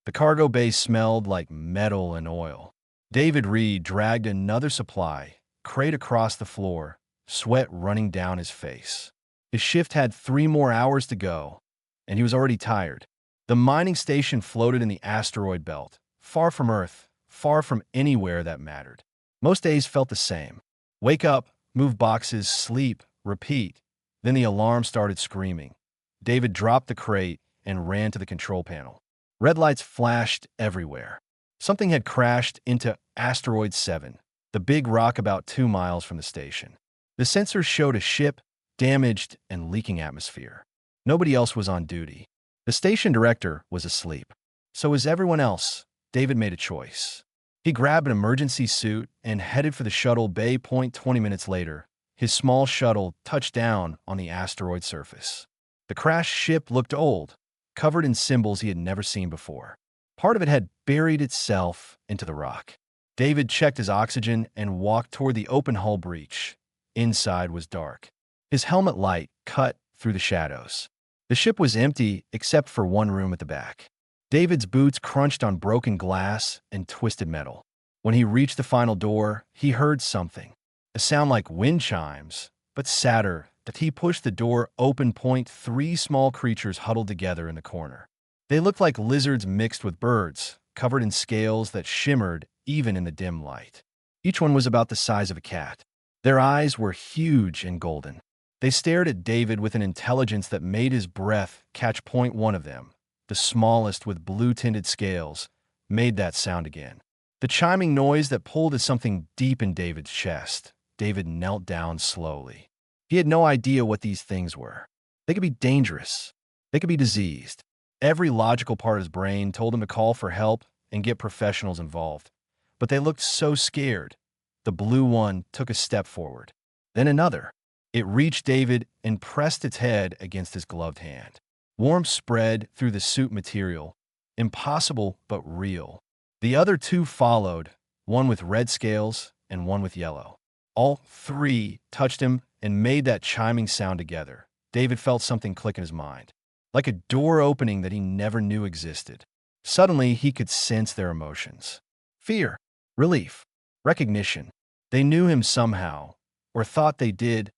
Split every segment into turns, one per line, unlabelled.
The cargo bay smelled like metal and oil. David Reed dragged another supply crate across the floor, sweat running down his face. His shift had 3 more hours to go, and he was already tired. The mining station floated in the asteroid belt, far from Earth, far from anywhere that mattered. Most days felt the same. Wake up, move boxes, sleep, repeat. Then the alarm started screaming. David dropped the crate and ran to the control panel. Red lights flashed everywhere. Something had crashed into Asteroid 7, the big rock about 2 miles from the station. The sensors showed a ship, damaged and leaking atmosphere. Nobody else was on duty. The station director was asleep. So was everyone else. David made a choice. He grabbed an emergency suit and headed for the shuttle bay. 20 minutes later, his small shuttle touched down on the asteroid surface. The crashed ship looked old, covered in symbols he had never seen before. Part of it had buried itself into the rock. David checked his oxygen and walked toward the open hull breach. Inside was dark. His helmet light cut through the shadows. The ship was empty except for one room at the back. David's boots crunched on broken glass and twisted metal. When he reached the final door, he heard something. A sound like wind chimes, but sadder. That he pushed the door open. 3 small creatures huddled together in the corner. They looked like lizards mixed with birds, covered in scales that shimmered even in the dim light. Each one was about the size of a cat. Their eyes were huge and golden. They stared at David with an intelligence that made his breath catch. One of them, the smallest with blue-tinted scales, made that sound again. The chiming noise that pulled at something deep in David's chest. David knelt down slowly. He had no idea what these things were. They could be dangerous. They could be diseased. Every logical part of his brain told him to call for help and get professionals involved. But they looked so scared. The blue one took a step forward. Then another. It reached David and pressed its head against his gloved hand. Warmth spread through the suit material. Impossible, but real. The other 2 followed, one with red scales and one with yellow. All 3 touched him and made that chiming sound together. David felt something click in his mind, like a door opening that he never knew existed. Suddenly, he could sense their emotions. Fear, relief, recognition. They knew him somehow, or thought they did.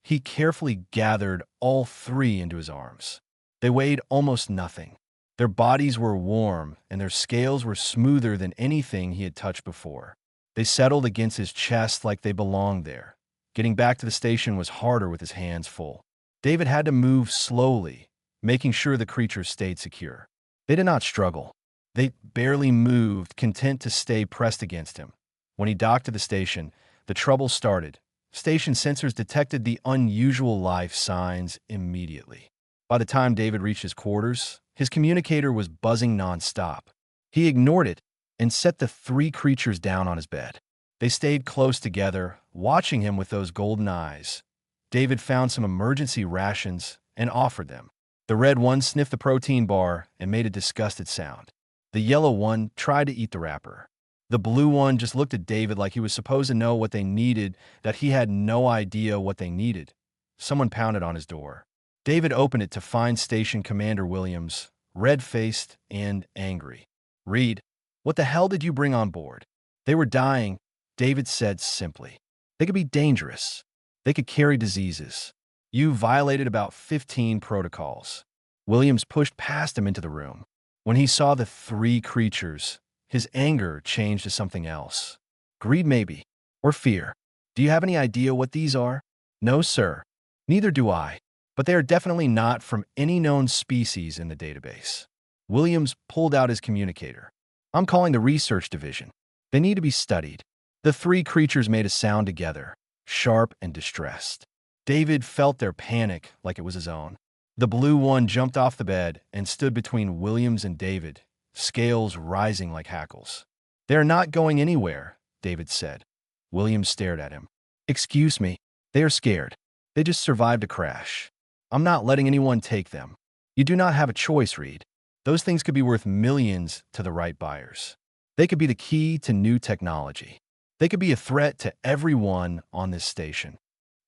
He carefully gathered all 3 into his arms. They weighed almost nothing. Their bodies were warm, and their scales were smoother than anything he had touched before. They settled against his chest like they belonged there. Getting back to the station was harder with his hands full. David had to move slowly, making sure the creatures stayed secure. They did not struggle. They barely moved, content to stay pressed against him. When he docked to the station, the trouble started. Station sensors detected the unusual life signs immediately. By the time David reached his quarters, his communicator was buzzing nonstop. He ignored it and set the 3 creatures down on his bed. They stayed close together, watching him with those golden eyes. David found some emergency rations and offered them. The red one sniffed the protein bar and made a disgusted sound. The yellow one tried to eat the wrapper. The blue one just looked at David like he was supposed to know what they needed, that he had no idea what they needed. Someone pounded on his door. David opened it to find Station Commander Williams, red-faced and angry. "Reed, what the hell did you bring on board?" "They were dying," David said simply. "They could be dangerous. They could carry diseases. You violated about 15 protocols." Williams pushed past him into the room. When he saw the 3 creatures, his anger changed to something else. Greed maybe, or fear. "Do you have any idea what these are?" "No, sir. Neither do I. But they are definitely not from any known species in the database." Williams pulled out his communicator. "I'm calling the research division. They need to be studied." The 3 creatures made a sound together, sharp and distressed. David felt their panic like it was his own. The blue one jumped off the bed and stood between Williams and David, scales rising like hackles. "They are not going anywhere," David said. Williams stared at him. "Excuse me. They are scared. They just survived a crash. I'm not letting anyone take them. You do not have a choice, Reed. Those things could be worth millions to the right buyers. They could be the key to new technology. They could be a threat to everyone on this station."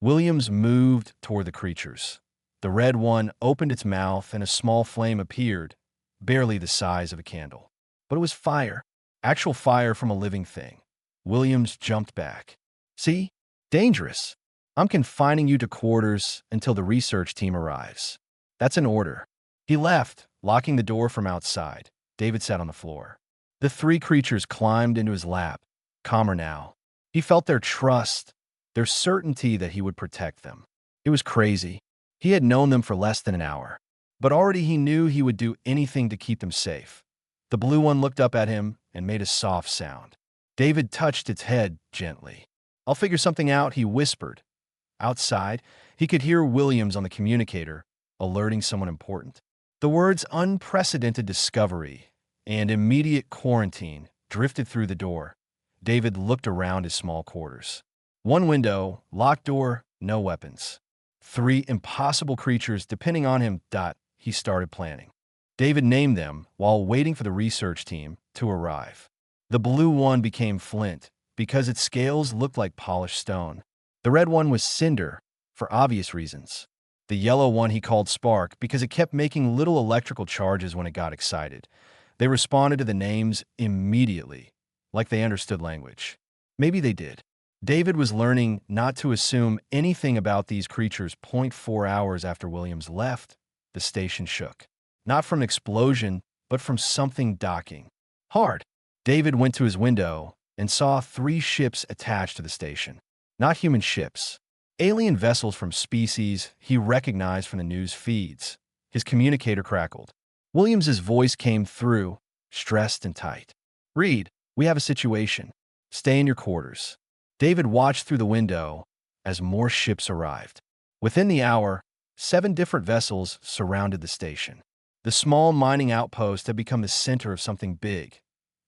Williams moved toward the creatures. The red one opened its mouth and a small flame appeared, barely the size of a candle. but it was fire. Actual fire from a living thing. Williams jumped back. See? Dangerous. I'm confining you to quarters until the research team arrives. That's an order. He left, locking the door from outside. David sat on the floor. The three creatures climbed into his lap, calmer now. He felt their trust, their certainty that he would protect them. It was crazy. He had known them for less than an hour, but already he knew he would do anything to keep them safe. The blue one looked up at him and made a soft sound. David touched its head gently. I'll figure something out, he whispered. Outside, he could hear Williams on the communicator, alerting someone important. The words unprecedented discovery and immediate quarantine drifted through the door. David looked around his small quarters. One window, locked door, no weapons. Three impossible creatures depending on him. He started planning. David named them while waiting for the research team to arrive. The blue one became Flint because its scales looked like polished stone. The red one was Cinder, for obvious reasons. The yellow one he called Spark because it kept making little electrical charges when it got excited. They responded to the names immediately, like they understood language. Maybe they did. David was learning not to assume anything about these creatures. 4 hours after Williams left, the station shook. Not from an explosion, but from something docking. Hard. David went to his window and saw 3 ships attached to the station. Not human ships. Alien vessels from species he recognized from the news feeds. His communicator crackled. Williams's voice came through, stressed and tight. Reed, we have a situation. Stay in your quarters. David watched through the window as more ships arrived. Within the hour, 7 different vessels surrounded the station. The small mining outpost had become the center of something big.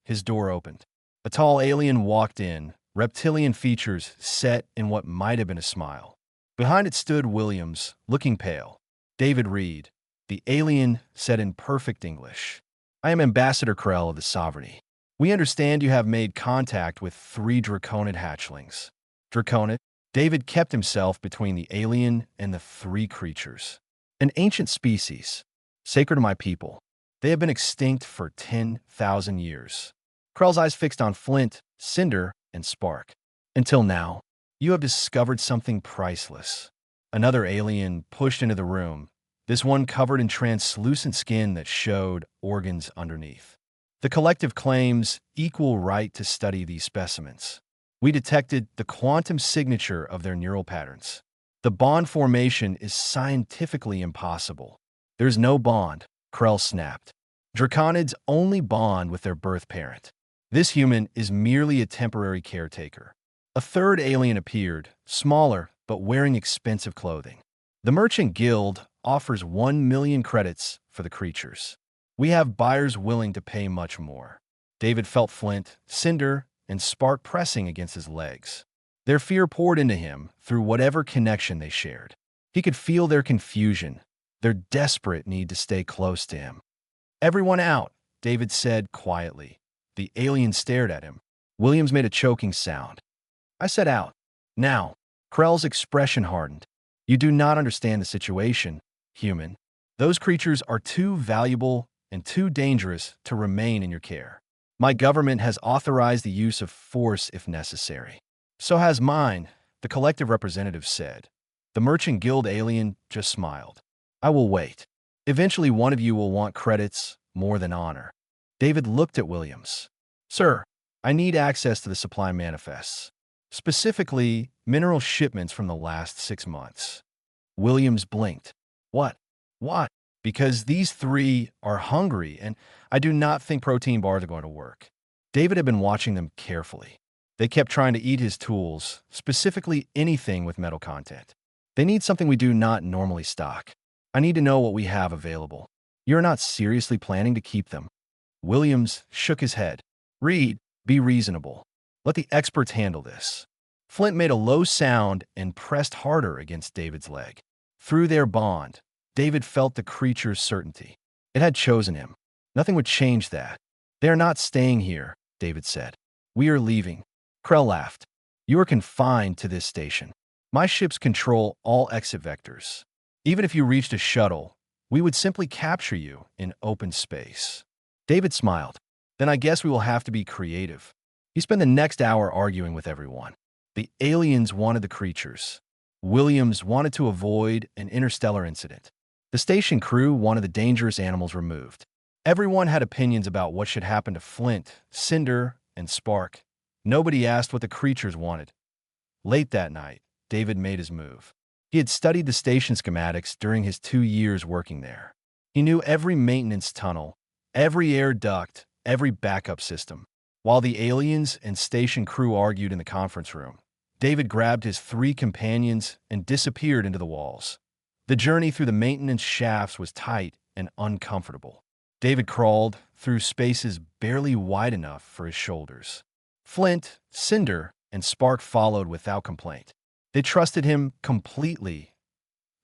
His door opened. A tall alien walked in, reptilian features set in what might have been a smile. Behind it stood Williams, looking pale. David Reed, the alien, said in perfect English, I am Ambassador Krell of the Sovereignty. We understand you have made contact with 3 Draconid hatchlings. Draconid? David kept himself between the alien and the 3 creatures. An ancient species, sacred to my people. They have been extinct for 10,000 years. Krell's eyes fixed on Flint, Cinder, and Spark. Until now, you have discovered something priceless. Another alien pushed into the room, this one covered in translucent skin that showed organs underneath. The collective claims equal right to study these specimens. We detected the quantum signature of their neural patterns. The bond formation is scientifically impossible. There's no bond, Krell snapped. Draconids only bond with their birth parent. This human is merely a temporary caretaker. A third alien appeared, smaller but wearing expensive clothing. The Merchant Guild offers 1 million credits for the creatures. We have buyers willing to pay much more. David felt Flint, Cinder, and Spark pressing against his legs. Their fear poured into him through whatever connection they shared. He could feel their confusion, their desperate need to stay close to him. Everyone out, David said quietly. The alien stared at him. Williams made a choking sound. I said out. Now. Krell's expression hardened. You do not understand the situation, human. Those creatures are too valuable and too dangerous to remain in your care. My government has authorized the use of force if necessary. So has mine, the collective representative said. The Merchant Guild alien just smiled. I will wait. Eventually one of you will want credits more than honor. David looked at Williams. Sir, I need access to the supply manifests. Specifically, mineral shipments from the last 6 months. Williams blinked. What? What? Because these 3 are hungry, and I do not think protein bars are going to work. David had been watching them carefully. They kept trying to eat his tools, specifically anything with metal content. They need something we do not normally stock. I need to know what we have available. You're not seriously planning to keep them. Williams shook his head. Reed, be reasonable. Let the experts handle this. Flint made a low sound and pressed harder against David's leg. Through their bond, David felt the creature's certainty. It had chosen him. Nothing would change that. They are not staying here, David said. We are leaving. Krell laughed. You are confined to this station. My ships control all exit vectors. Even if you reached a shuttle, we would simply capture you in open space. David smiled. Then I guess we will have to be creative. He spent the next hour arguing with everyone. The aliens wanted the creatures. Williams wanted to avoid an interstellar incident. The station crew wanted the dangerous animals removed. Everyone had opinions about what should happen to Flint, Cinder, and Spark. Nobody asked what the creatures wanted. Late that night, David made his move. He had studied the station schematics during his 2 years working there. He knew every maintenance tunnel, every air duct, every backup system. While the aliens and station crew argued in the conference room, David grabbed his 3 companions and disappeared into the walls. The journey through the maintenance shafts was tight and uncomfortable. David crawled through spaces barely wide enough for his shoulders. Flint, Cinder, and Spark followed without complaint. They trusted him completely.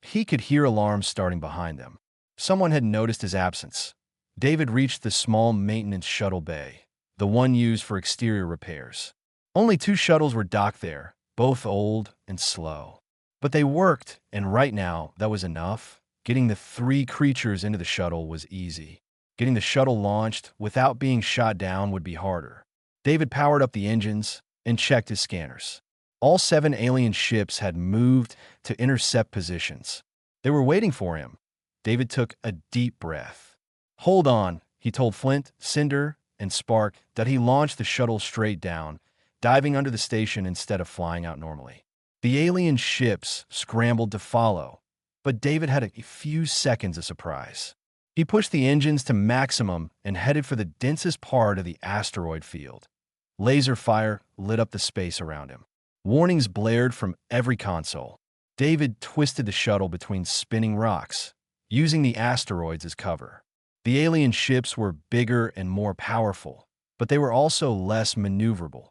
He could hear alarms starting behind them. Someone had noticed his absence. David reached the small maintenance shuttle bay, the one used for exterior repairs. Only 2 shuttles were docked there, both old and slow. But they worked, and right now, that was enough. Getting the 3 creatures into the shuttle was easy. Getting the shuttle launched without being shot down would be harder. David powered up the engines and checked his scanners. All 7 alien ships had moved to intercept positions. They were waiting for him. David took a deep breath. "Hold on," he told Flint, Cinder, and Spark that he launched the shuttle straight down, diving under the station instead of flying out normally. The alien ships scrambled to follow, but David had a few seconds of surprise. He pushed the engines to maximum and headed for the densest part of the asteroid field. Laser fire lit up the space around him. Warnings blared from every console. David twisted the shuttle between spinning rocks, using the asteroids as cover. The alien ships were bigger and more powerful, but they were also less maneuverable.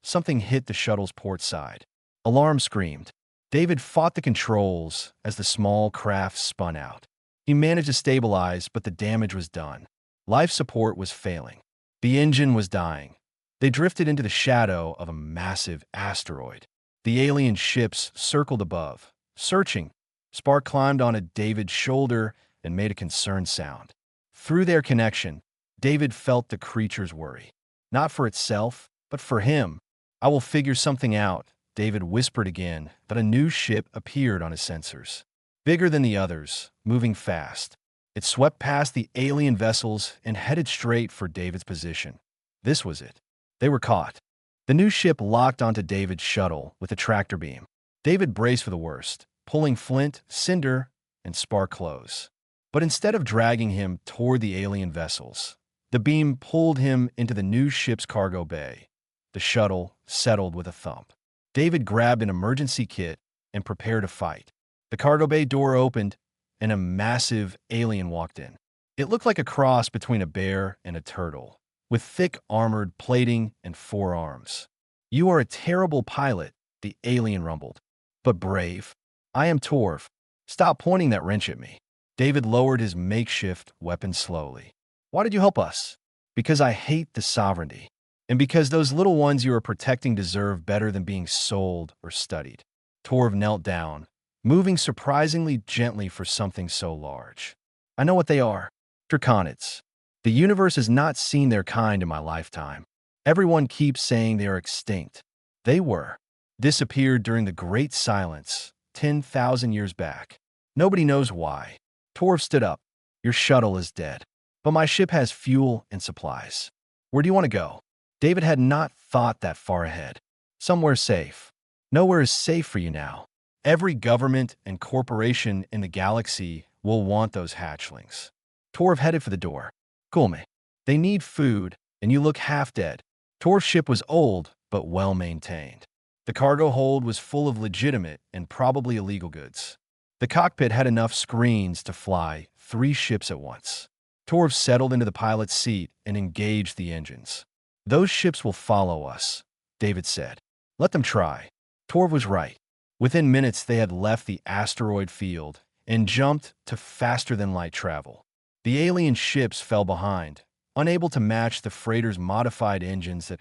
Something hit the shuttle's port side. Alarm screamed. David fought the controls as the small craft spun out. He managed to stabilize, but the damage was done. Life support was failing. The engine was dying. They drifted into the shadow of a massive asteroid. The alien ships circled above, searching. Spark climbed onto David's shoulder and made a concerned sound. Through their connection, David felt the creature's worry. Not for itself, but for him. "I will figure something out," David whispered again, but a new ship appeared on his sensors. Bigger than the others, moving fast. It swept past the alien vessels and headed straight for David's position. This was it. They were caught. The new ship locked onto David's shuttle with a tractor beam. David braced for the worst, pulling Flint, Cinder, and Spark close. But instead of dragging him toward the alien vessels, the beam pulled him into the new ship's cargo bay. The shuttle settled with a thump. David grabbed an emergency kit and prepared to fight. The cargo bay door opened, and a massive alien walked in. It looked like a cross between a bear and a turtle, with thick armored plating and 4 arms. "You are a terrible pilot," the alien rumbled, "but brave. I am Torv. Stop pointing that wrench at me." David lowered his makeshift weapon slowly. "Why did you help us?" "Because I hate the sovereignty. And because those little ones you are protecting deserve better than being sold or studied." Torv knelt down, moving surprisingly gently for something so large. "I know what they are. Draconids. The universe has not seen their kind in my lifetime. Everyone keeps saying they are extinct. They were. Disappeared during the Great Silence, 10,000 years back. Nobody knows why." Torv stood up. "Your shuttle is dead. But my ship has fuel and supplies. Where do you want to go?" David had not thought that far ahead. "Somewhere safe." "Nowhere is safe for you now. Every government and corporation in the galaxy will want those hatchlings." Torv headed for the door. "Cool me. They need food, and you look half dead." Torv's ship was old, but well-maintained. The cargo hold was full of legitimate and probably illegal goods. The cockpit had enough screens to fly 3 ships at once. Torv settled into the pilot's seat and engaged the engines. "Those ships will follow us," David said. "Let them try." Torv was right. Within minutes, they had left the asteroid field and jumped to faster-than-light travel. The alien ships fell behind, unable to match the freighter's modified engines that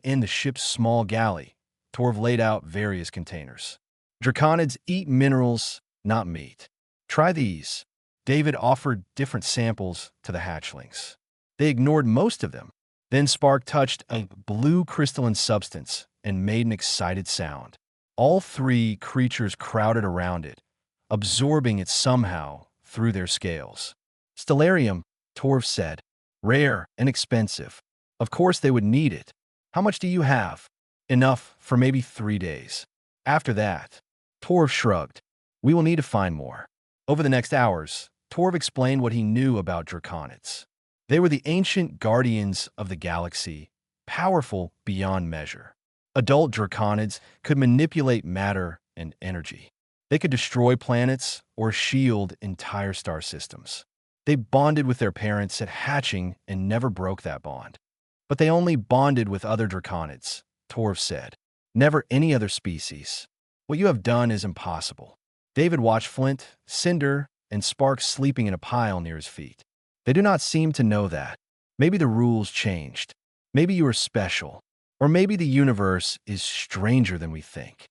in the ship's small galley. Torv laid out various containers. "Draconids eat minerals, not meat. Try these." David offered different samples to the hatchlings. They ignored most of them. Then Spark touched a blue crystalline substance and made an excited sound. All three creatures crowded around it, absorbing it somehow through their scales. Stellarium, Torv said. Rare and expensive. Of course they would need it. How much do you have? Enough for maybe 3 days. After that, Torv shrugged. We will need to find more. Over the next hours, Torv explained what he knew about Draconids. They were the ancient guardians of the galaxy, powerful beyond measure. Adult Draconids could manipulate matter and energy. They could destroy planets or shield entire star systems. They bonded with their parents at hatching and never broke that bond. But they only bonded with other Draconids, Torv said. Never any other species. What you have done is impossible. David watched Flint, Cinder, and Spark sleeping in a pile near his feet. They do not seem to know that. Maybe the rules changed. Maybe you are special. Or maybe the universe is stranger than we think.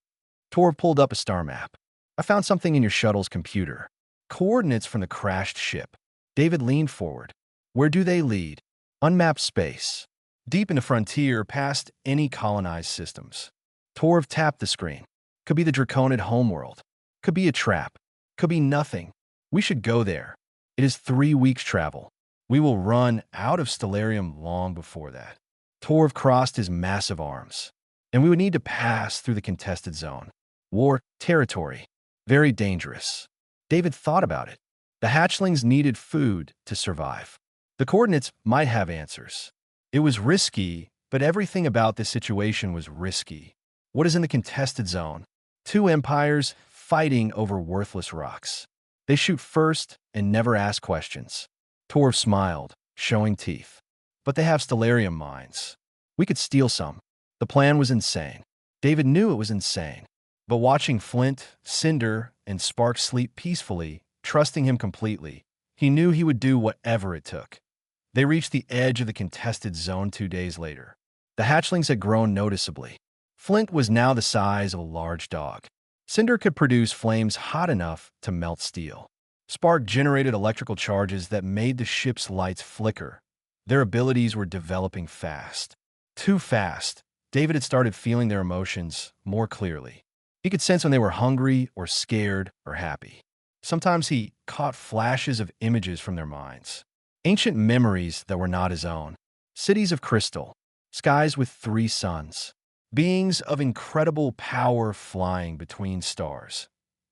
Torv pulled up a star map. I found something in your shuttle's computer. Coordinates from the crashed ship. David leaned forward. Where do they lead? Unmapped space. Deep in the frontier, past any colonized systems. Torv tapped the screen. Could be the Draconid homeworld. Could be a trap. Could be nothing. We should go there. It is 3 weeks' travel. We will run out of Stellarium long before that. Torv crossed his massive arms. And we would need to pass through the contested zone. War territory. Very dangerous. David thought about it. The hatchlings needed food to survive. The coordinates might have answers. It was risky, but everything about this situation was risky. What is in the contested zone? 2 empires fighting over worthless rocks. They shoot first and never ask questions. Torv smiled, showing teeth. But they have Stellarium mines. We could steal some. The plan was insane. David knew it was insane. But watching Flint, Cinder, and Spark sleep peacefully, trusting him completely, he knew he would do whatever it took. They reached the edge of the contested zone 2 days later. The hatchlings had grown noticeably. Flint was now the size of a large dog. Cinder could produce flames hot enough to melt steel. Spark generated electrical charges that made the ship's lights flicker. Their abilities were developing fast. Too fast. David had started feeling their emotions more clearly. He could sense when they were hungry or scared or happy. Sometimes he caught flashes of images from their minds. Ancient memories that were not his own. Cities of crystal. Skies with 3 suns. Beings of incredible power flying between stars.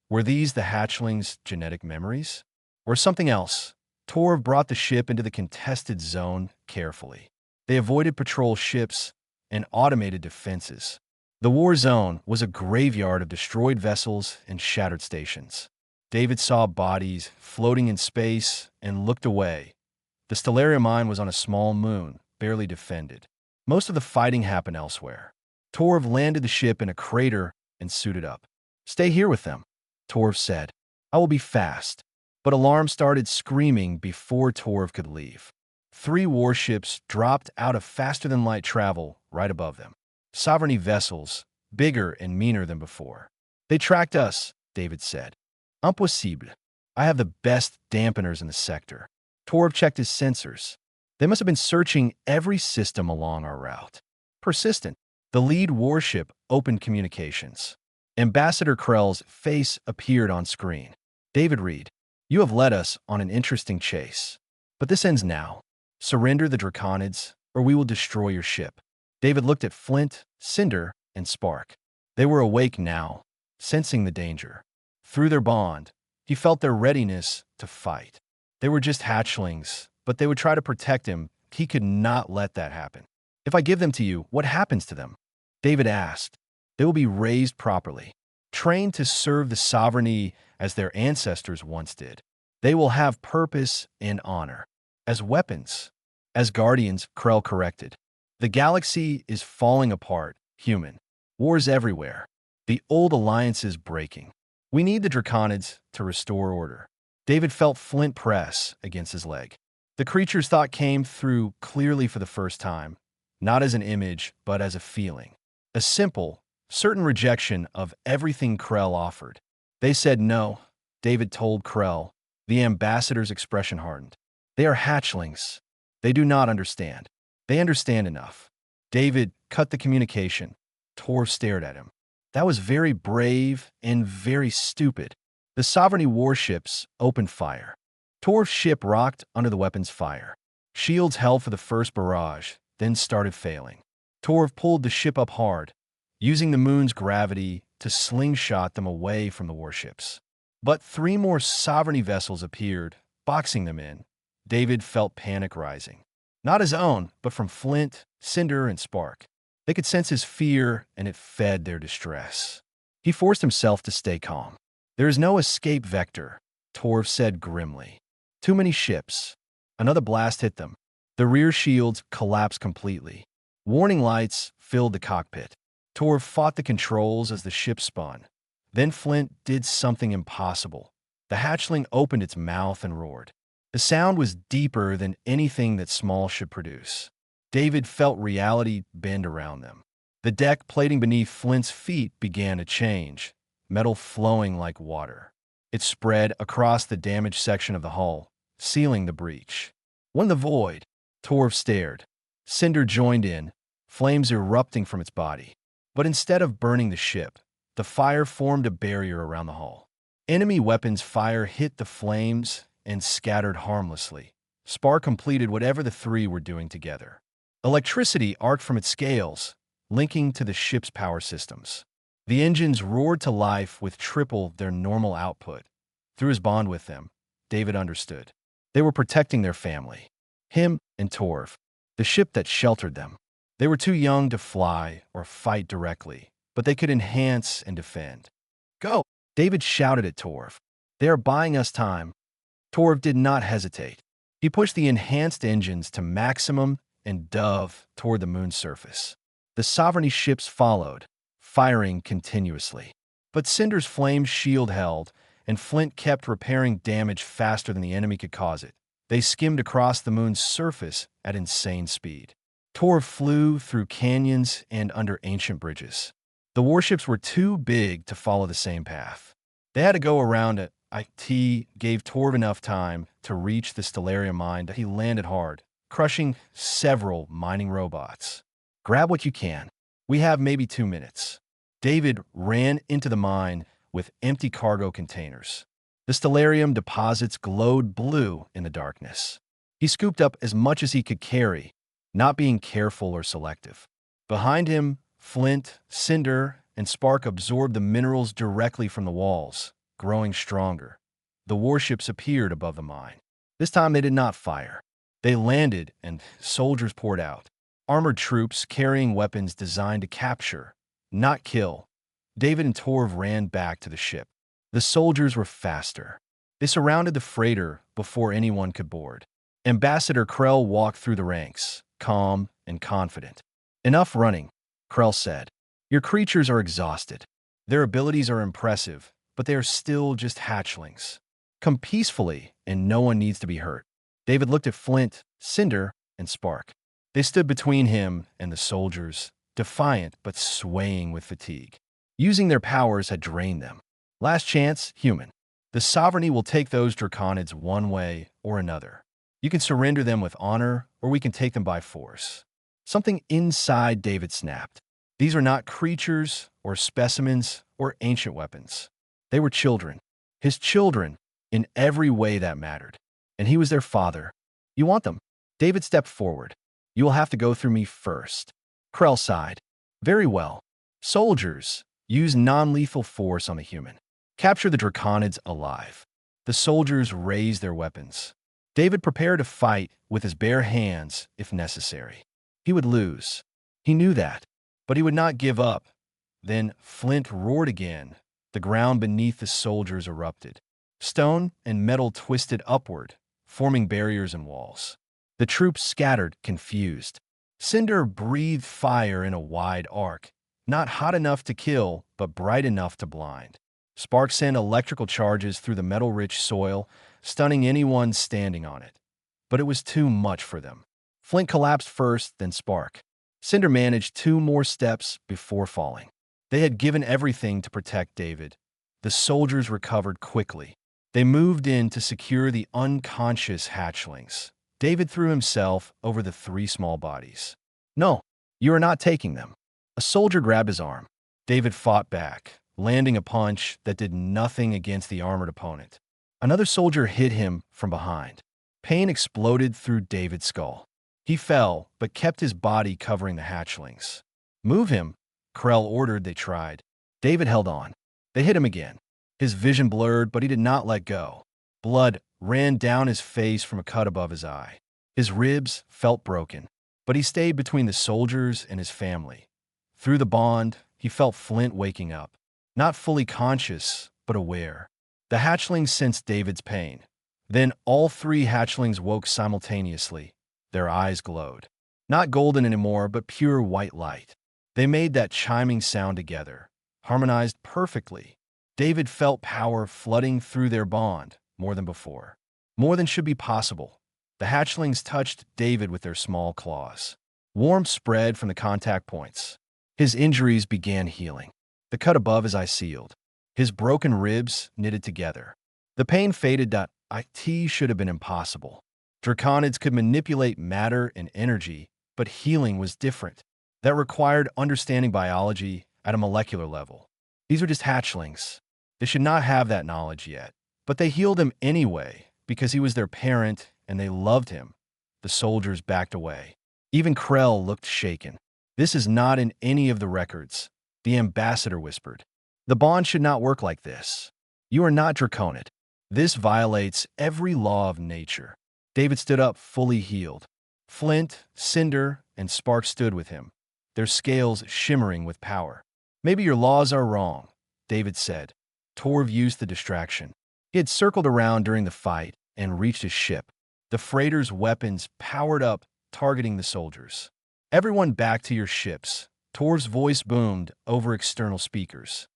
Were these the hatchlings' genetic memories? Or something else? Torv brought the ship into the contested zone carefully. They avoided patrol ships and automated defenses. The war zone was a graveyard of destroyed vessels and shattered stations. David saw bodies floating in space and looked away. The Stellarium mine was on a small moon, barely defended. Most of the fighting happened elsewhere. Torv landed the ship in a crater and suited up. Stay here with them, Torv said. I will be fast. But alarm started screaming before Torv could leave. 3 warships dropped out of faster-than-light travel right above them. Sovereignty vessels, bigger and meaner than before. They tracked us, David said. Impossible. I have the best dampeners in the sector. Torv checked his sensors. They must have been searching every system along our route. Persistent. The lead warship opened communications. Ambassador Krell's face appeared on screen. David Reed, you have led us on an interesting chase. But this ends now. Surrender the Draconids, or we will destroy your ship. David looked at Flint, Cinder, and Spark. They were awake now, sensing the danger. Through their bond, he felt their readiness to fight. They were just hatchlings, but they would try to protect him. He could not let that happen. If I give them to you, what happens to them? David asked. They will be raised properly, trained to serve the sovereignty as their ancestors once did. They will have purpose and honor. As weapons, as guardians, Krell corrected. The galaxy is falling apart, human. Wars everywhere. The old alliance is breaking. We need the Draconids to restore order. David felt Flint press against his leg. The creature's thought came through clearly for the first time, not as an image, but as a feeling. A simple, certain rejection of everything Krell offered. They said no, David told Krell. The ambassador's expression hardened. They are hatchlings. They do not understand. They understand enough. David cut the communication. Torv stared at him. That was very brave and very stupid. The Sovereignty warships opened fire. Torv's ship rocked under the weapon's fire. Shields held for the first barrage, then started failing. Torv pulled the ship up hard, using the moon's gravity to slingshot them away from the warships. But 3 more Sovereignty vessels appeared, boxing them in. David felt panic rising. Not his own, but from Flint, Cinder, and Spark. They could sense his fear, and it fed their distress. He forced himself to stay calm. There is no escape vector, Torv said grimly. Too many ships. Another blast hit them. The rear shields collapsed completely. Warning lights filled the cockpit. Torv fought the controls as the ship spun. Then Flint did something impossible. The hatchling opened its mouth and roared. The sound was deeper than anything that small should produce. David felt reality bend around them. The deck plating beneath Flint's feet began to change, metal flowing like water. It spread across the damaged section of the hull, sealing the breach. When the void, Torv stared. Cinder joined in, flames erupting from its body. But instead of burning the ship, the fire formed a barrier around the hull. Enemy weapons' fire hit the flames and scattered harmlessly. Spark completed whatever the 3 were doing together. Electricity arced from its scales, linking to the ship's power systems. The engines roared to life with triple their normal output. Through his bond with them, David understood. They were protecting their family. Him and Torv, the ship that sheltered them. They were too young to fly or fight directly, but they could enhance and defend. Go! David shouted at Torv. They are buying us time. Torv did not hesitate. He pushed the enhanced engines to maximum and dove toward the moon's surface. The Sovereignty ships followed, firing continuously. But Cinder's flames shield held, and Flint kept repairing damage faster than the enemy could cause it. They skimmed across the moon's surface at insane speed. Torv flew through canyons and under ancient bridges. The warships were too big to follow the same path. They had to go around it. IT gave Torv enough time to reach the Stellaria mine that he landed hard, crushing several mining robots. Grab what you can. We have maybe 2 minutes. David ran into the mine with empty cargo containers. The stellarium deposits glowed blue in the darkness. He scooped up as much as he could carry, not being careful or selective. Behind him, Flint, Cinder, and Spark absorbed the minerals directly from the walls, growing stronger. The warships appeared above the mine. This time they did not fire. They landed and soldiers poured out. Armored troops carrying weapons designed to capture, not kill. David and Torv ran back to the ship. The soldiers were faster. They surrounded the freighter before anyone could board. Ambassador Krell walked through the ranks, calm and confident. Enough running, Krell said. Your creatures are exhausted. Their abilities are impressive, but they are still just hatchlings. Come peacefully, and no one needs to be hurt. David looked at Flint, Cinder, and Spark. They stood between him and the soldiers, defiant but swaying with fatigue. Using their powers had drained them. Last chance, human. The Sovereignty will take those Draconids one way or another. You can surrender them with honor, or we can take them by force. Something inside David snapped. These are not creatures or specimens or ancient weapons. They were children. His children, in every way that mattered. And he was their father. You want them? David stepped forward. You will have to go through me first. Krell sighed. Very well. Soldiers, use non-lethal force on the human. Capture the Draconids alive. The soldiers raised their weapons. David prepared to fight with his bare hands if necessary. He would lose. He knew that, but he would not give up. Then Flint roared again. The ground beneath the soldiers erupted. Stone and metal twisted upward, forming barriers and walls. The troops scattered, confused. Cinder breathed fire in a wide arc, not hot enough to kill, but bright enough to blind. Spark sent electrical charges through the metal-rich soil, stunning anyone standing on it. But it was too much for them. Flint collapsed first, then Spark. Cinder managed 2 more steps before falling. They had given everything to protect David. The soldiers recovered quickly. They moved in to secure the unconscious hatchlings. David threw himself over the three small bodies. No, you are not taking them. A soldier grabbed his arm. David fought back, landing a punch that did nothing against the armored opponent. Another soldier hit him from behind. Pain exploded through David's skull. He fell, but kept his body covering the hatchlings. Move him, Krell ordered. They tried. David held on. They hit him again. His vision blurred, but he did not let go. Blood ran down his face from a cut above his eye. His ribs felt broken, but he stayed between the soldiers and his family. Through the bond, he felt Flint waking up, not fully conscious, but aware. The hatchlings sensed David's pain. Then all three hatchlings woke simultaneously. Their eyes glowed. Not golden anymore, but pure white light. They made that chiming sound together, harmonized perfectly. David felt power flooding through their bond, more than before. More than should be possible. The hatchlings touched David with their small claws. Warmth spread from the contact points. His injuries began healing. The cut above his eye sealed. His broken ribs knitted together. The pain faded. It should have been impossible. Draconids could manipulate matter and energy, but healing was different. That required understanding biology at a molecular level. These are just hatchlings. They should not have that knowledge yet. But they healed him anyway, because he was their parent and they loved him. The soldiers backed away. Even Krell looked shaken. This is not in any of the records, the ambassador whispered. The bond should not work like this. You are not Draconid. This violates every law of nature. David stood up, fully healed. Flint, Cinder, and Spark stood with him, their scales shimmering with power. Maybe your laws are wrong, David said. Torv used the distraction. He had circled around during the fight and reached his ship. The freighter's weapons powered up, targeting the soldiers. Everyone back to your ships. Torv's voice boomed over external speakers.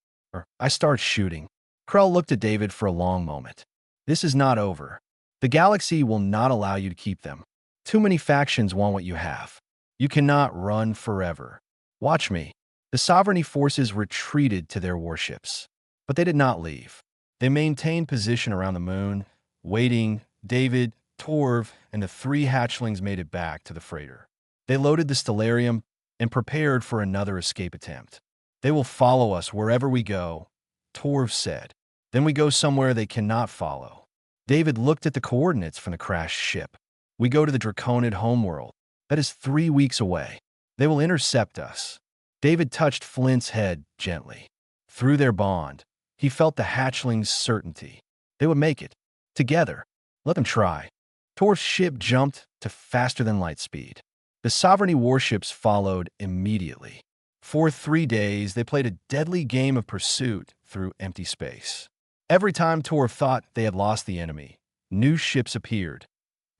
I start shooting. Krell looked at David for a long moment. This is not over. The galaxy will not allow you to keep them. Too many factions want what you have. You cannot run forever. Watch me. The sovereignty forces retreated to their warships. But they did not leave. They maintained position around the moon, waiting. David, Torv, and the three hatchlings made it back to the freighter. They loaded the stellarium and prepared for another escape attempt. They will follow us wherever we go, Torv said. Then we go somewhere they cannot follow. David looked at the coordinates from the crashed ship. We go to the Draconid homeworld. That is 3 weeks away. They will intercept us. David touched Flint's head gently. Through their bond, he felt the hatchlings' certainty. They would make it. Together. Let them try. Torv's ship jumped to faster than light speed. The sovereignty warships followed immediately. For 3 days, they played a deadly game of pursuit through empty space. Every time Torv thought they had lost the enemy, new ships appeared.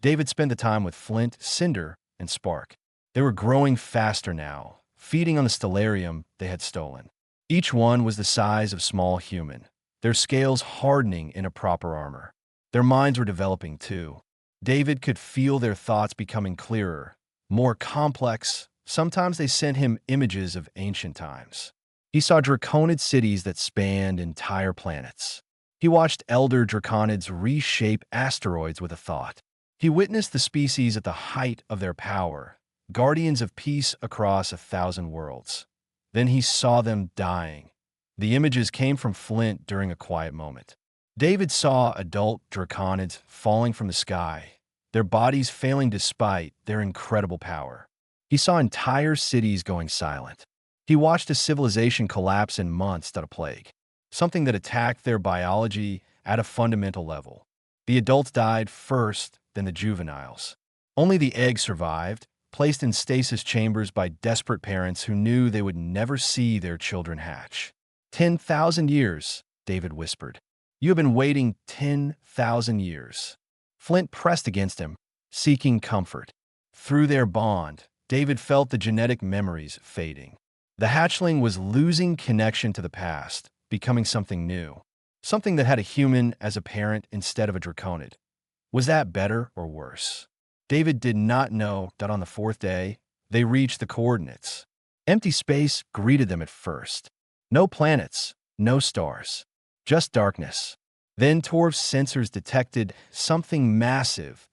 David spent the time with Flint, Cinder, and Spark. They were growing faster now, feeding on the stellarium they had stolen. Each one was the size of small human, their scales hardening into proper armor. Their minds were developing too. David could feel their thoughts becoming clearer, more complex. Sometimes they sent him images of ancient times. He saw Draconid cities that spanned entire planets. He watched elder Draconids reshape asteroids with a thought. He witnessed the species at the height of their power, guardians of peace across 1,000 worlds. Then he saw them dying. The images came from Flint during a quiet moment. David saw adult Draconids falling from the sky, their bodies failing despite their incredible power. He saw entire cities going silent. He watched a civilization collapse in months due to plague, something that attacked their biology at a fundamental level. The adults died first, then the juveniles. Only the eggs survived, placed in stasis chambers by desperate parents who knew they would never see their children hatch. 10,000 years, David whispered. You have been waiting 10,000 years. Flint pressed against him, seeking comfort. Through their bond, David felt the genetic memories fading. The hatchling was losing connection to the past, becoming something new. Something that had a human as a parent instead of a Draconid. Was that better or worse? David did not know that on the 4th day, they reached the coordinates. Empty space greeted them at first. No planets, no stars, just darkness. Then Torv's sensors detected something massive,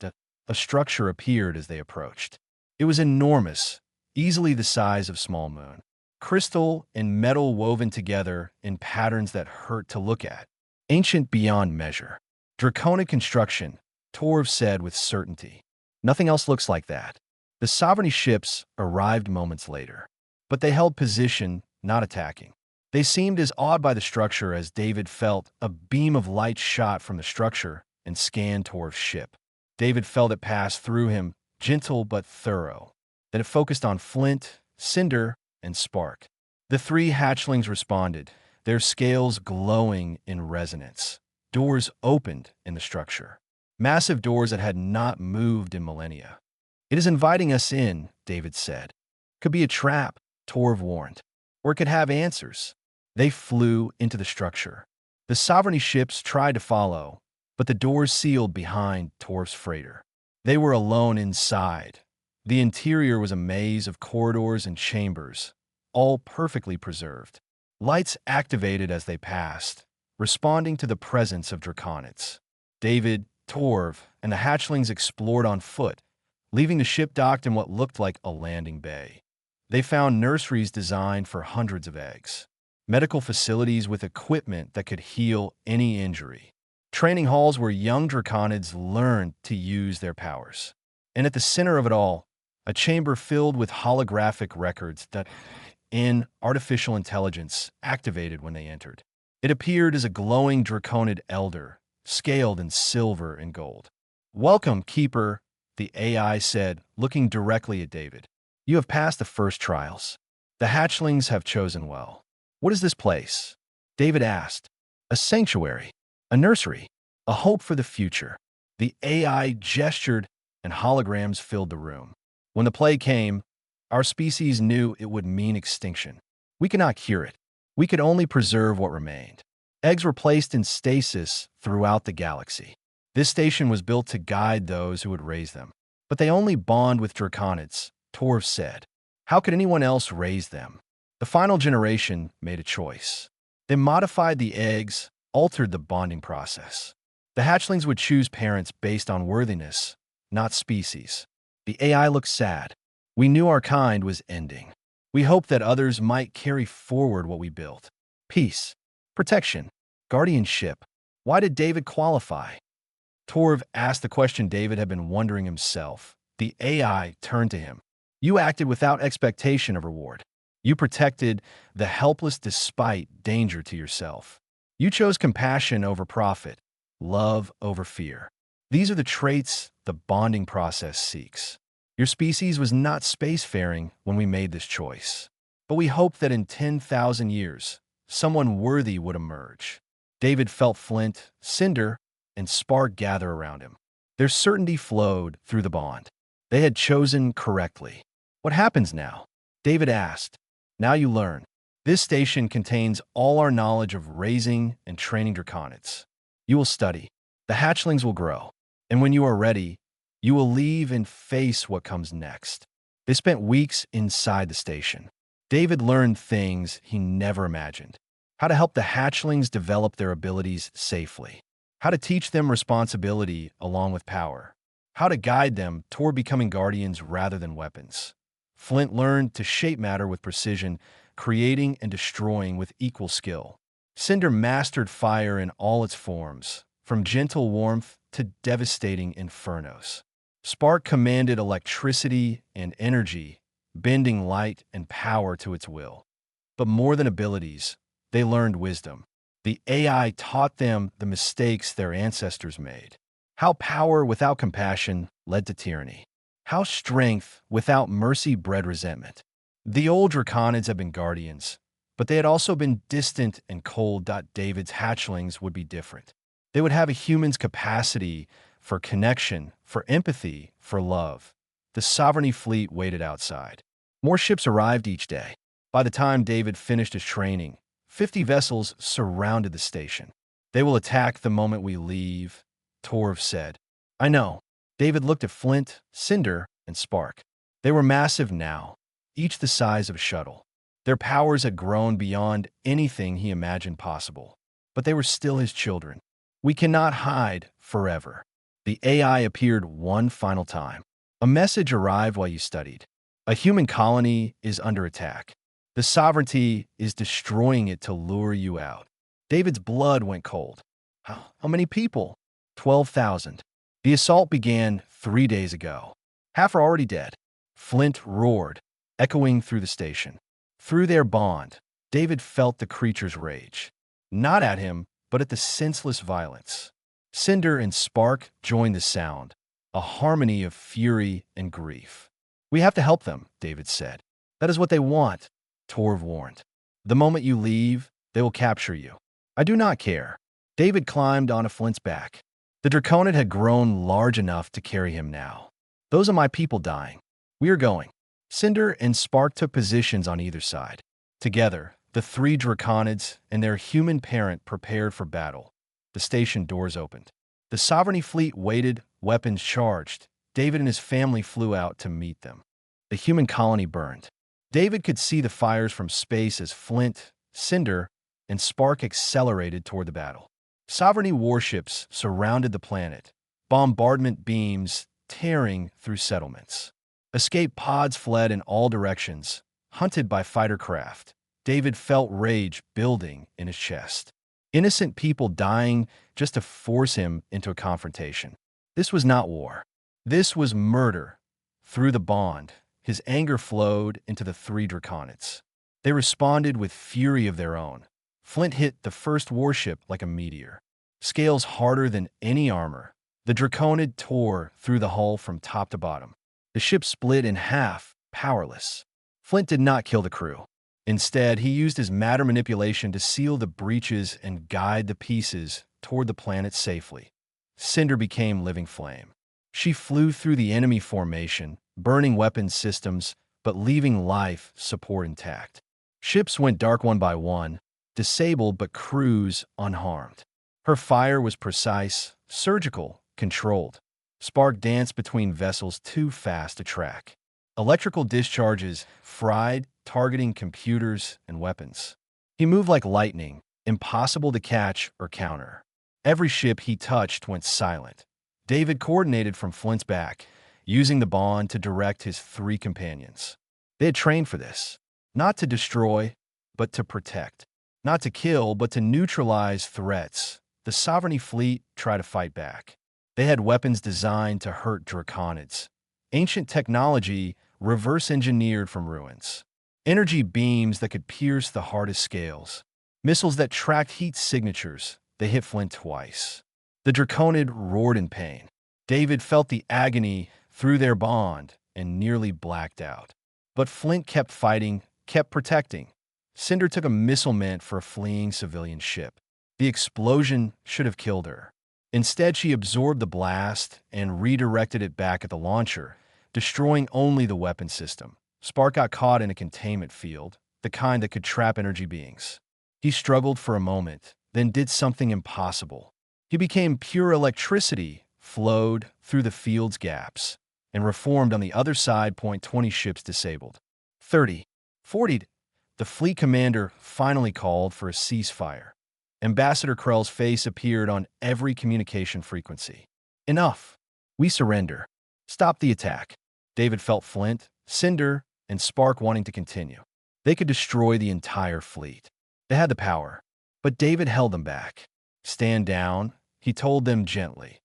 a structure appeared as they approached. It was enormous, easily the size of small moon. Crystal and metal woven together in patterns that hurt to look at. Ancient beyond measure. Draconic construction, Torv said with certainty. Nothing else looks like that. The sovereignty ships arrived moments later, but they held position, not attacking. They seemed as awed by the structure as David felt a beam of light shot from the structure and scanned Torv's ship. David felt it pass through him, gentle but thorough. Then it focused on Flint, Cinder, and Spark. The three hatchlings responded, their scales glowing in resonance. Doors opened in the structure. Massive doors that had not moved in millennia. "It is inviting us in," David said. "Could be a trap," Torv warned. "Or it could have answers." They flew into the structure. The sovereignty ships tried to follow, but the doors sealed behind Torv's freighter. They were alone inside. The interior was a maze of corridors and chambers, all perfectly preserved. Lights activated as they passed, responding to the presence of draconids. David, Torv, and the hatchlings explored on foot, leaving the ship docked in what looked like a landing bay. They found nurseries designed for hundreds of eggs, medical facilities with equipment that could heal any injury, training halls where young draconids learned to use their powers. And at the center of it all, a chamber filled with holographic records that, in artificial intelligence, activated when they entered. It appeared as a glowing draconid elder, scaled in silver and gold. "Welcome, Keeper," the AI said, looking directly at David. "You have passed the first trials. The hatchlings have chosen well." "What is this place?" David asked. "A sanctuary, a nursery, a hope for the future." The AI gestured, and holograms filled the room. "When the plague came, our species knew it would mean extinction. We could not cure it. We could only preserve what remained. Eggs were placed in stasis throughout the galaxy. This station was built to guide those who would raise them. But they only bond with draconids," Torv said. "How could anyone else raise them?" The final generation made a choice. They modified the eggs, altered the bonding process. The hatchlings would choose parents based on worthiness, not species. The AI looked sad. "We knew our kind was ending. We hoped that others might carry forward what we built. Peace, protection, guardianship. Why did David qualify?" Torv asked the question David had been wondering himself. The AI turned to him. "You acted without expectation of reward. You protected the helpless despite danger to yourself. You chose compassion over profit, love over fear. These are the traits the bonding process seeks. Your species was not spacefaring when we made this choice. But we hoped that in 10,000 years, someone worthy would emerge." David felt Flint, Cinder, and Spark gather around him. Their certainty flowed through the bond. They had chosen correctly. "What happens now?" David asked. "Now you learn. This station contains all our knowledge of raising and training draconids. You will study. The hatchlings will grow. And when you are ready, you will leave and face what comes next." They spent weeks inside the station. David learned things he never imagined. How to help the hatchlings develop their abilities safely. How to teach them responsibility along with power. How to guide them toward becoming guardians rather than weapons. Flint learned to shape matter with precision, creating and destroying with equal skill. Cinder mastered fire in all its forms, from gentle warmth to devastating infernos. Spark commanded electricity and energy, bending light and power to its will. But more than abilities, they learned wisdom. The AI taught them the mistakes their ancestors made. How power without compassion led to tyranny. How strength without mercy bred resentment. The old draconids had been guardians, but they had also been distant and cold. David's hatchlings would be different. They would have a human's capacity for connection, for empathy, for love. The sovereignty fleet waited outside. More ships arrived each day. By the time David finished his training, 50 vessels surrounded the station. "They will attack the moment we leave," Torv said. "I know." David looked at Flint, Cinder, and Spark. They were massive now, each the size of a shuttle. Their powers had grown beyond anything he imagined possible. But they were still his children. "We cannot hide forever." The AI appeared one final time. A message arrived while you studied. A human colony is under attack. The sovereignty is destroying it to lure you out. David's blood went cold. How many people? 12,000. The assault began 3 days ago. Half are already dead. Flint roared, echoing through the station. Through their bond, David felt the creature's rage. Not at him, but at the senseless violence. Cinder and Spark joined the sound, a harmony of fury and grief. "We have to help them," David said. "That is what they want," Torv warned. "The moment you leave, they will capture you." "I do not care." David climbed onto Flint's back. The Draconid had grown large enough to carry him now. "Those are my people dying. We are going." Cinder and Spark took positions on either side. Together, the three Draconids and their human parent prepared for battle. The station doors opened. The Sovereignty fleet waited, weapons charged. David and his family flew out to meet them. The human colony burned. David could see the fires from space as Flint, Cinder, and Spark accelerated toward the battle. Sovereignty warships surrounded the planet, bombardment beams tearing through settlements. Escape pods fled in all directions, hunted by fighter craft. David felt rage building in his chest. Innocent people dying just to force him into a confrontation. This was not war. This was murder. Through the bond, his anger flowed into the three Draconids. They responded with fury of their own. Flint hit the first warship like a meteor. Scales harder than any armor. The Draconid tore through the hull from top to bottom. The ship split in half, powerless. Flint did not kill the crew. Instead, he used his matter manipulation to seal the breaches and guide the pieces toward the planet safely. Cinder became living flame. She flew through the enemy formation, burning weapons systems, but leaving life support intact. Ships went dark one by one, disabled but crews unharmed. Her fire was precise, surgical, controlled. Spark danced between vessels too fast to track. Electrical discharges fried, targeting computers and weapons. He moved like lightning, impossible to catch or counter. Every ship he touched went silent. David coordinated from Flint's back, using the bond to direct his three companions. They had trained for this. Not to destroy, but to protect. Not to kill, but to neutralize threats. The Sovereignty fleet tried to fight back. They had weapons designed to hurt Draconids. Ancient technology reverse-engineered from ruins. Energy beams that could pierce the hardest scales. Missiles that tracked heat signatures. They hit Flint twice. The Draconid roared in pain. David felt the agony through their bond and nearly blacked out. But Flint kept fighting, kept protecting. Cinder took a missile meant for a fleeing civilian ship. The explosion should have killed her. Instead, she absorbed the blast and redirected it back at the launcher, destroying only the weapon system. Spark got caught in a containment field, the kind that could trap energy beings. He struggled for a moment, then did something impossible. He became pure electricity, flowed through the field's gaps, and reformed on the other side. 20 ships disabled. 30, 40. The fleet commander finally called for a ceasefire. Ambassador Krell's face appeared on every communication frequency. "Enough. We surrender. Stop the attack." David felt Flint, Cinder, and Spark wanting to continue. They could destroy the entire fleet. They had the power, but David held them back. "Stand down," he told them gently.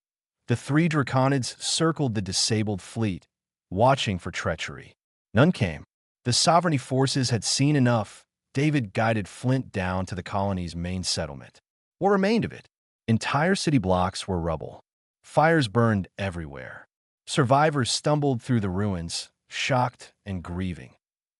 The three Draconids circled the disabled fleet, watching for treachery. None came. The Sovereignty forces had seen enough. David guided Flint down to the colony's main settlement. What remained of it? Entire city blocks were rubble. Fires burned everywhere. Survivors stumbled through the ruins, shocked and grieving.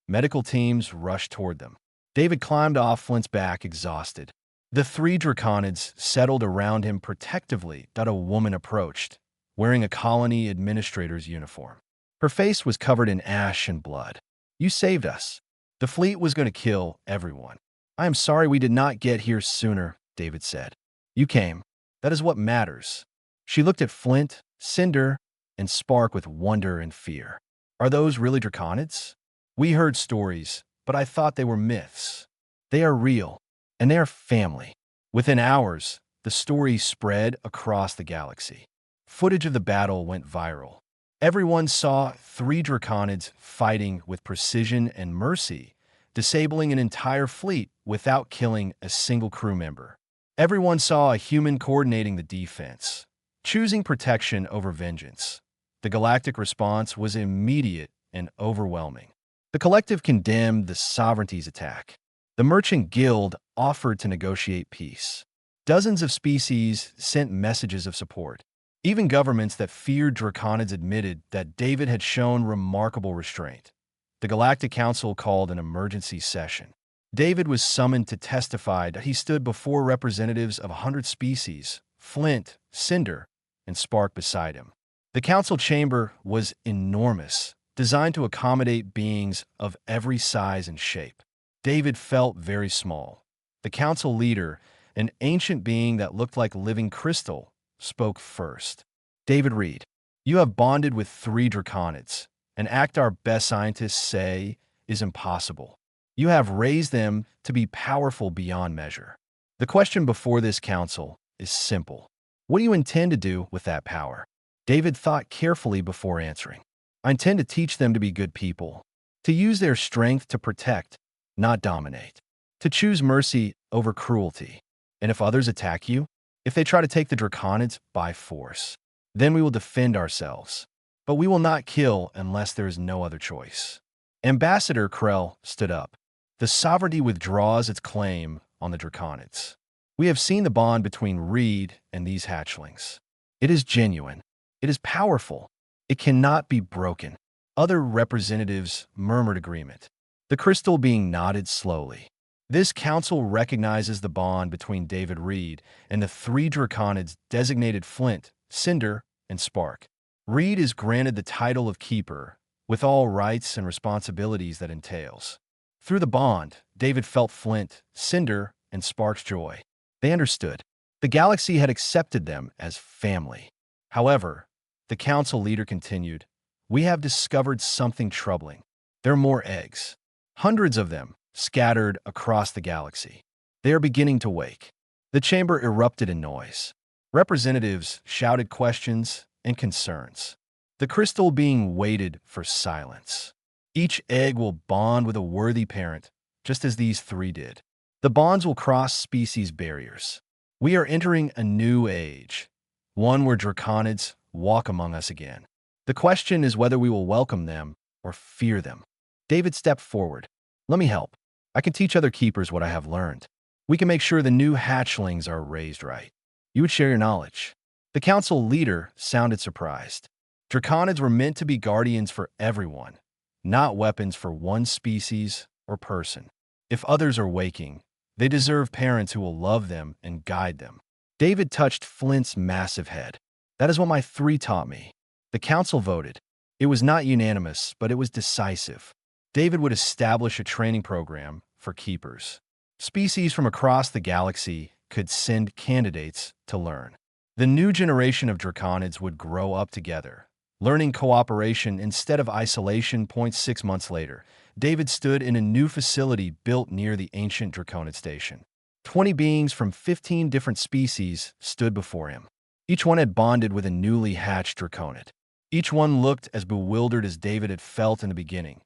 Medical teams rushed toward them. David climbed off Flint's back, exhausted. The three Draconids settled around him protectively. A woman approached, wearing a colony administrator's uniform. Her face was covered in ash and blood. "You saved us. The fleet was going to kill everyone. I am sorry we did not get here sooner," David said. "You came. That is what matters." She looked at Flint, Cinder, and Spark with wonder and fear. "Are those really Draconids? We heard stories, but I thought they were myths. They are real, and they are family." Within hours, the story spread across the galaxy. Footage of the battle went viral. Everyone saw three draconids fighting with precision and mercy, disabling an entire fleet without killing a single crew member. Everyone saw a human coordinating the defense, choosing protection over vengeance. The galactic response was immediate and overwhelming. The collective condemned the sovereignty's attack. The Merchant Guild offered to negotiate peace. Dozens of species sent messages of support. Even governments that feared draconids admitted that David had shown remarkable restraint. The Galactic Council called an emergency session. David was summoned to testify that he stood before representatives of 100 species, Flint, Cinder, and Spark beside him. The council chamber was enormous, designed to accommodate beings of every size and shape. David felt very small. The council leader, an ancient being that looked like living crystal, spoke first. David Reed, you have bonded with three draconids, an act our best scientists say is impossible. You have raised them to be powerful beyond measure. The question before this council is simple. What do you intend to do with that power? David thought carefully before answering. I intend to teach them to be good people, to use their strength to protect, not dominate, to choose mercy over cruelty. And if others attack you, if they try to take the draconids by force, then we will defend ourselves. But we will not kill unless there is no other choice. Ambassador Krell stood up. The sovereignty withdraws its claim on the draconids. We have seen the bond between Reed and these hatchlings. It is genuine. It is powerful. It cannot be broken. Other representatives murmured agreement. The crystal being nodded slowly. This council recognizes the bond between David Reed and the three draconids designated Flint, Cinder, and Spark. Reed is granted the title of Keeper, with all rights and responsibilities that entails. Through the bond, David felt Flint, Cinder, and Spark's joy. They understood. The galaxy had accepted them as family. However, the council leader continued, we have discovered something troubling. There are more eggs. Hundreds of them, scattered across the galaxy. They are beginning to wake. The chamber erupted in noise. Representatives shouted questions and concerns. The crystal being waited for silence. Each egg will bond with a worthy parent, just as these three did. The bonds will cross species barriers. We are entering a new age, one where draconids walk among us again. The question is whether we will welcome them or fear them. David stepped forward. Let me help. I can teach other keepers what I have learned. We can make sure the new hatchlings are raised right. You would share your knowledge. The council leader sounded surprised. Draconids were meant to be guardians for everyone, not weapons for one species or person. If others are waking, they deserve parents who will love them and guide them. David touched Flint's massive head. That is what my three taught me. The council voted. It was not unanimous, but it was decisive. David would establish a training program for keepers. Species from across the galaxy could send candidates to learn. The new generation of draconids would grow up together, learning cooperation instead of isolation. 6 months later, David stood in a new facility built near the ancient Draconid station. 20 beings from 15 different species stood before him. Each one had bonded with a newly hatched Draconid. Each one looked as bewildered as David had felt in the beginning.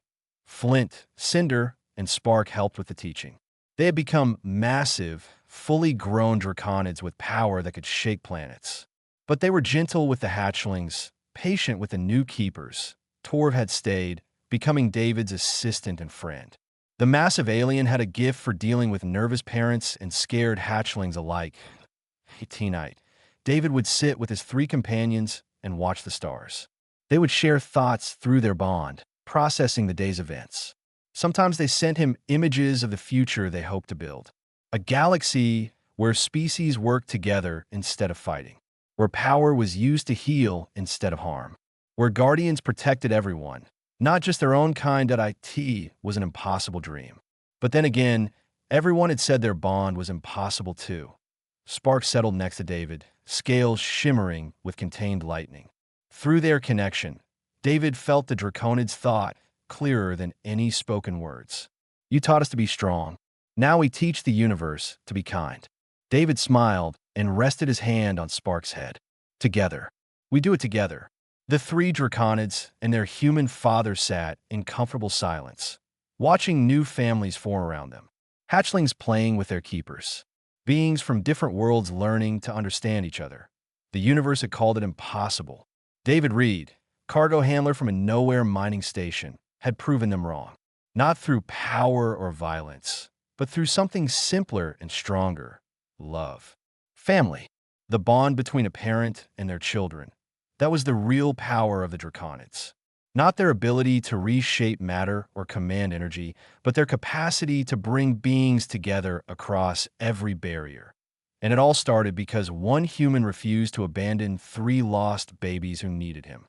Flint, Cinder, and Spark helped with the teaching. They had become massive, fully grown draconids with power that could shake planets. But they were gentle with the hatchlings, patient with the new keepers. Torv had stayed, becoming David's assistant and friend. The massive alien had a gift for dealing with nervous parents and scared hatchlings alike. 18 night, David would sit with his three companions and watch the stars. They would share thoughts through their bond, processing the day's events. Sometimes they sent him images of the future they hoped to build. A galaxy where species worked together instead of fighting, where power was used to heal instead of harm, where guardians protected everyone, not just their own kind. It was an impossible dream. But then again, everyone had said their bond was impossible too. Spark settled next to David, scales shimmering with contained lightning. Through their connection, David felt the Draconid's thought clearer than any spoken words. You taught us to be strong. Now we teach the universe to be kind. David smiled and rested his hand on Spark's head. Together, We do it together. The three draconids and their human father sat in comfortable silence, watching new families form around them. Hatchlings playing with their keepers. Beings from different worlds learning to understand each other. The universe had called it impossible. David Reed, cargo handler from a nowhere mining station, had proven them wrong. Not through power or violence, but through something simpler and stronger: love. Family. The bond between a parent and their children. That was the real power of the draconids. Not their ability to reshape matter or command energy, but their capacity to bring beings together across every barrier. And it all started because one human refused to abandon three lost babies who needed him.